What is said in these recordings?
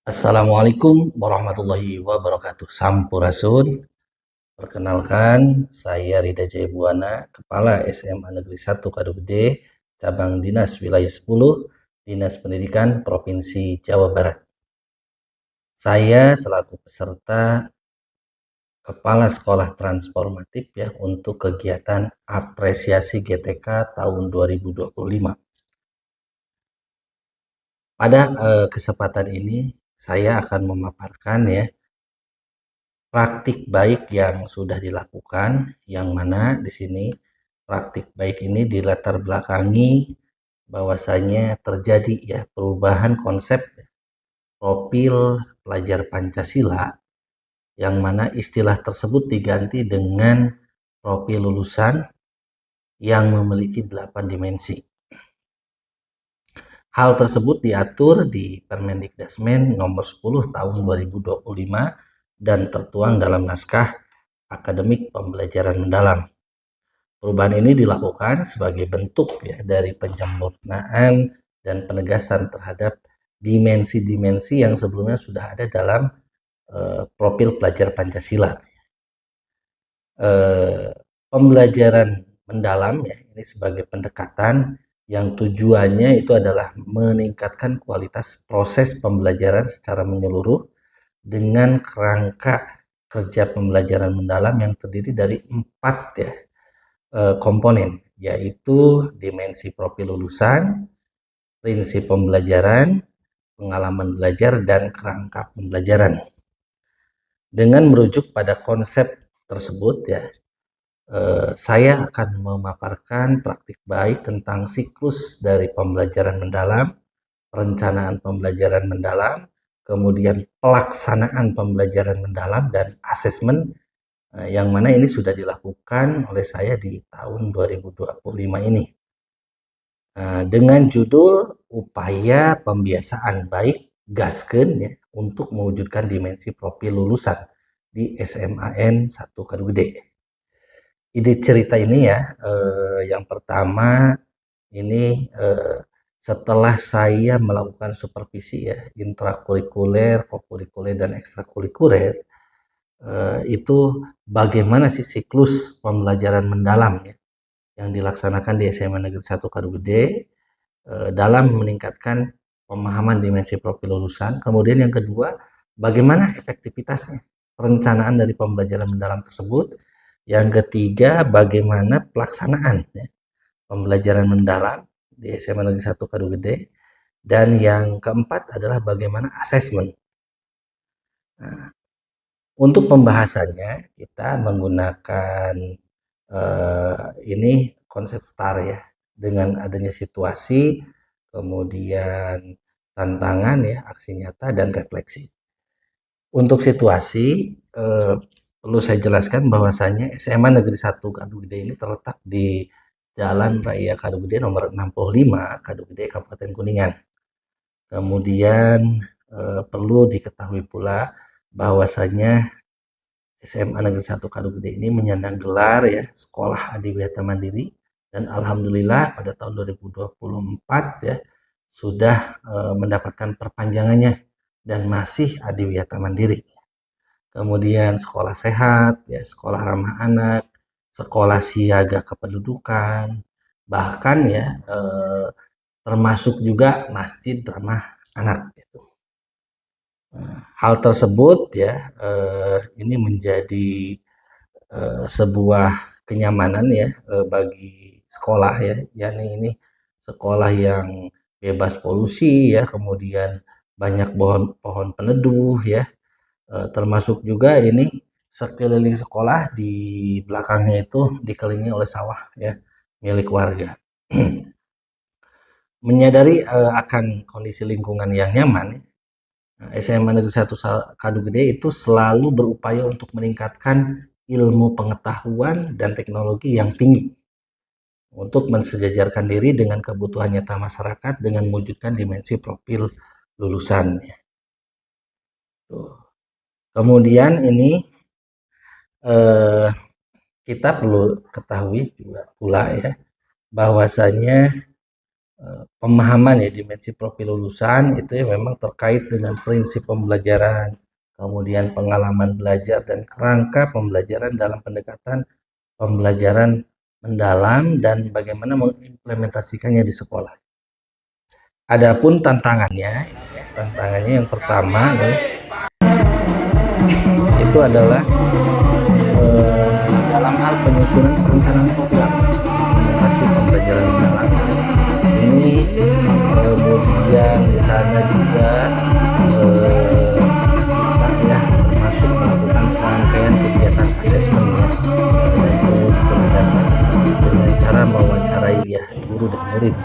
Assalamualaikum warahmatullahi wabarakatuh. Sampurasun. Perkenalkan, saya Rida Jaybuana, Kepala SMA Negeri 1 Kadugede, Cabang Dinas Wilayah 10, Dinas Pendidikan Provinsi Jawa Barat. Saya selaku peserta Kepala Sekolah Transformatif ya untuk kegiatan apresiasi GTK tahun 2025. Pada kesempatan ini saya akan memaparkan ya praktik baik yang sudah dilakukan, yang mana di sini praktik baik ini dilatar belakangi bahwasanya terjadi ya perubahan konsep profil pelajar Pancasila, yang mana istilah tersebut diganti dengan profil lulusan yang memiliki 8 dimensi. Hal tersebut diatur di Permendikdasmen nomor 10 tahun 2025 dan tertuang dalam naskah akademik pembelajaran mendalam. Perubahan ini dilakukan sebagai bentuk ya dari penyempurnaan dan penegasan terhadap dimensi-dimensi yang sebelumnya sudah ada dalam profil pelajar Pancasila. Pembelajaran mendalam ya ini sebagai pendekatan yang tujuannya itu adalah meningkatkan kualitas proses pembelajaran secara menyeluruh dengan kerangka kerja pembelajaran mendalam yang terdiri dari 4 ya komponen, yaitu dimensi profil lulusan, prinsip pembelajaran, pengalaman belajar, dan kerangka pembelajaran. Dengan merujuk pada konsep tersebut ya, saya akan memaparkan praktik baik tentang siklus dari pembelajaran mendalam, perencanaan pembelajaran mendalam, kemudian pelaksanaan pembelajaran mendalam, dan asesmen yang mana ini sudah dilakukan oleh saya di tahun 2025 ini. Dengan judul Upaya Pembiasaan Baik Gaskeun ya, untuk mewujudkan dimensi profil lulusan di SMAN 1 Kadugede. Ide cerita ini ya, yang pertama ini setelah saya melakukan supervisi ya intrakurikuler, kokurikuler, dan ekstrakurikuler, itu bagaimana sih siklus pembelajaran mendalam ya yang dilaksanakan di SMA Negeri 1 Kadugede dalam meningkatkan pemahaman dimensi profil lulusan. Kemudian yang kedua, bagaimana efektivitasnya perencanaan dari pembelajaran mendalam tersebut. Yang ketiga, bagaimana pelaksanaan ya, pembelajaran mendalam di SMA Negeri 1 Kadugede. Dan yang keempat adalah bagaimana asesmen. Nah, untuk pembahasannya kita menggunakan ini konsep STAR ya, dengan adanya situasi, kemudian tantangan ya, aksi nyata, dan refleksi. Untuk situasi perlu saya jelaskan bahwasanya SMA Negeri 1 Kadugede ini terletak di Jalan Raya Kadugede nomor 65 Kadugede Kabupaten Kuningan. Kemudian perlu diketahui pula bahwasanya SMA Negeri 1 Kadugede ini menyandang gelar ya Sekolah Adiwiyata Mandiri, dan alhamdulillah pada tahun 2024 ya sudah mendapatkan perpanjangannya dan masih Adiwiyata Mandiri. Kemudian sekolah sehat ya, sekolah ramah anak, sekolah siaga kependudukan, bahkan ya termasuk juga masjid ramah anak gitu. Hal tersebut ya ini menjadi sebuah kenyamanan ya bagi sekolah ya, yakni ini sekolah yang bebas polusi ya, kemudian banyak pohon peneduh ya, termasuk juga ini sekeliling sekolah di belakangnya itu dikelilingi oleh sawah ya milik warga. Menyadari akan kondisi lingkungan yang nyaman, SMA Negeri 1 Kadugede itu selalu berupaya untuk meningkatkan ilmu pengetahuan dan teknologi yang tinggi untuk mensejajarkan diri dengan kebutuhan nyata masyarakat dengan mewujudkan dimensi profil lulusannya. Kemudian ini kita perlu ketahui juga pula ya bahwasanya pemahaman ya dimensi profil lulusan itu ya memang terkait dengan prinsip pembelajaran, kemudian pengalaman belajar dan kerangka pembelajaran dalam pendekatan pembelajaran mendalam dan bagaimana mengimplementasikannya di sekolah. Adapun tantangannya yang pertama nih, itu adalah dalam hal penyusunan perencanaan program implementasi pembelajaran mendalam. Ini kemudian di sana juga kita ya termasuk melakukan serangkaian kegiatan asesmen ya dan pengumpulan data dengan cara mewawancarai ya guru dan murid.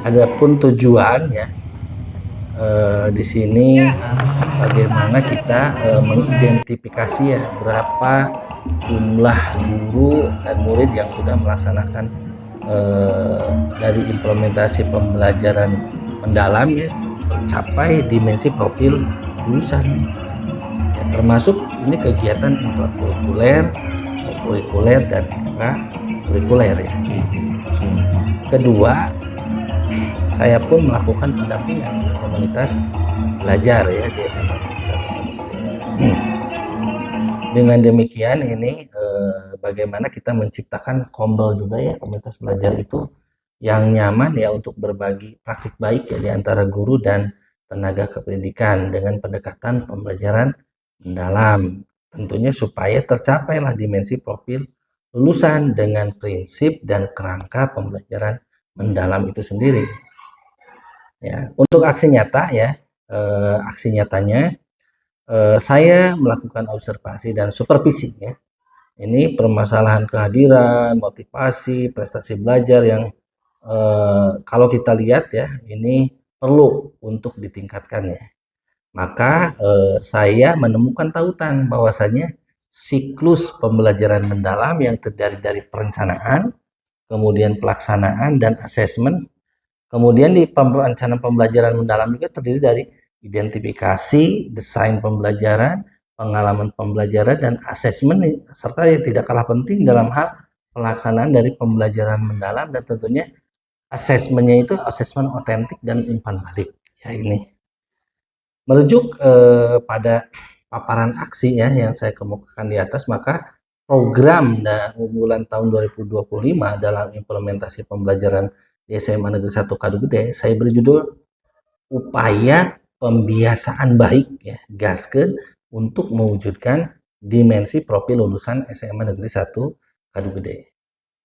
Adapun tujuannya di sini bagaimana kita mengidentifikasi ya berapa jumlah guru dan murid yang sudah melaksanakan dari implementasi pembelajaran mendalam ya tercapai dimensi profil lulusan ya, termasuk ini kegiatan intrakurikuler, kurikuler dan ekstra kurikuler ya. Kedua, saya pun melakukan pendampingan di komunitas belajar ya di SMA Negeri 1 Dengan demikian ini bagaimana kita menciptakan kombel juga ya komunitas belajar itu yang nyaman ya untuk berbagi praktik baik ya di antara guru dan tenaga kependidikan dengan pendekatan pembelajaran mendalam. Tentunya supaya tercapailah dimensi profil lulusan dengan prinsip dan kerangka pembelajaran mendalam itu sendiri. Ya, untuk aksi nyata ya, aksi nyatanya saya melakukan observasi dan supervisi ya. Ini permasalahan kehadiran, motivasi, prestasi belajar yang kalau kita lihat ya, ini perlu untuk ditingkatkan ya. Maka saya menemukan tautan bahwasanya siklus pembelajaran mendalam yang terdiri dari perencanaan, kemudian pelaksanaan dan asesmen. Kemudian di perencanaan pembelajaran mendalam juga terdiri dari identifikasi, desain pembelajaran, pengalaman pembelajaran, dan asesmen, serta yang tidak kalah penting dalam hal pelaksanaan dari pembelajaran mendalam dan tentunya asesmennya itu asesmen otentik dan umpan balik. Ya ini merujuk pada paparan aksi ya yang saya kemukakan di atas, maka program unggulan tahun 2025 dalam implementasi pembelajaran di SMA Negeri 1 Kadugede saya berjudul upaya pembiasaan baik ya gaskeun untuk mewujudkan dimensi profil lulusan SMA Negeri 1 Kadugede.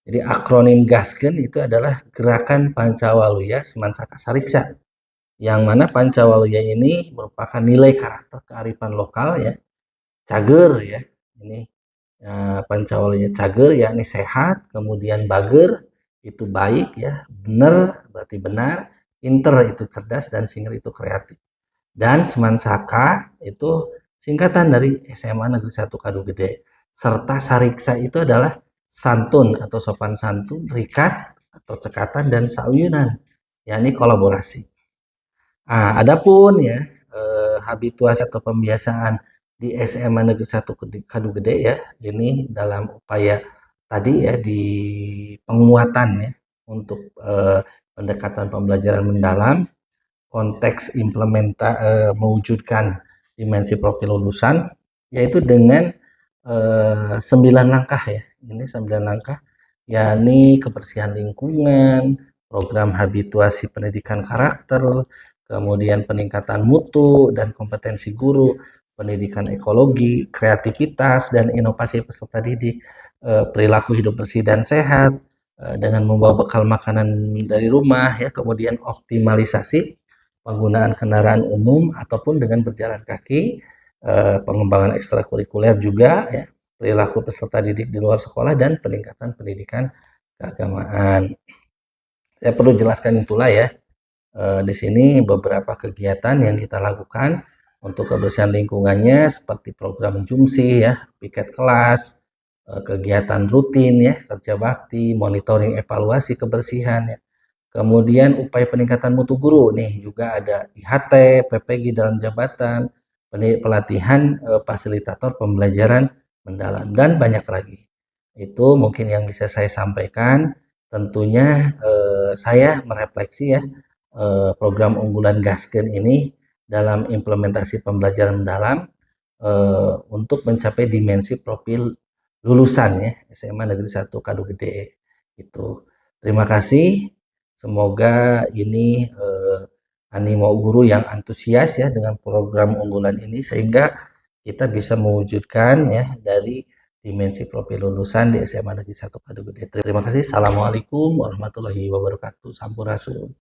Jadi akronim gaskeun itu adalah gerakan Pancawaluya Semansaka Sariksa, yang mana Pancawaluya ini merupakan nilai karakter kearifan lokal ya, cager ya. Ini Pancawaluya cager yakni sehat, kemudian bager itu baik ya, benar berarti benar, inter itu cerdas dan singer itu kreatif. Dan Semansaka itu singkatan dari SMA Negeri 1 Kadugede. Serta Sariksa itu adalah santun atau sopan santun, rikat atau cekatan dan sauyunan, yakni kolaborasi. Adapun ya habituasi atau pembiasaan di SMA Negeri 1 Kadugede ya, ini dalam upaya tadi ya di penguatan ya untuk pendekatan pembelajaran mendalam, konteks mewujudkan dimensi profil lulusan, yaitu dengan 9 langkah ya. Ini 9 langkah, yakni kebersihan lingkungan, program habituasi pendidikan karakter, kemudian peningkatan mutu dan kompetensi guru, pendidikan ekologi, kreativitas dan inovasi peserta didik, perilaku hidup bersih dan sehat, dengan membawa bekal makanan dari rumah ya, kemudian optimalisasi penggunaan kendaraan umum ataupun dengan berjalan kaki, pengembangan ekstrakurikuler juga ya, perilaku peserta didik di luar sekolah dan peningkatan pendidikan keagamaan. Saya perlu jelaskan itulah ya. Di sini beberapa kegiatan yang kita lakukan untuk kebersihan lingkungannya seperti program Jumsi ya, piket kelas, kegiatan rutin ya, kerja bakti, monitoring evaluasi kebersihan ya. Kemudian upaya peningkatan mutu guru nih juga ada IHT, PPG dalam jabatan, pelatihan fasilitator pembelajaran mendalam dan banyak lagi. Itu mungkin yang bisa saya sampaikan. tentunya saya merefleksi ya program unggulan Gasken ini dalam implementasi pembelajaran mendalam untuk mencapai dimensi profil lulusan ya SMA Negeri 1 Kadu Gede itu. Terima kasih. Semoga ini animo guru yang antusias ya dengan program unggulan ini sehingga kita bisa mewujudkan ya dari dimensi profil lulusan di SMA Negeri 1 Kadu Gede. Terima kasih. Assalamualaikum warahmatullahi wabarakatuh. Sampurasun.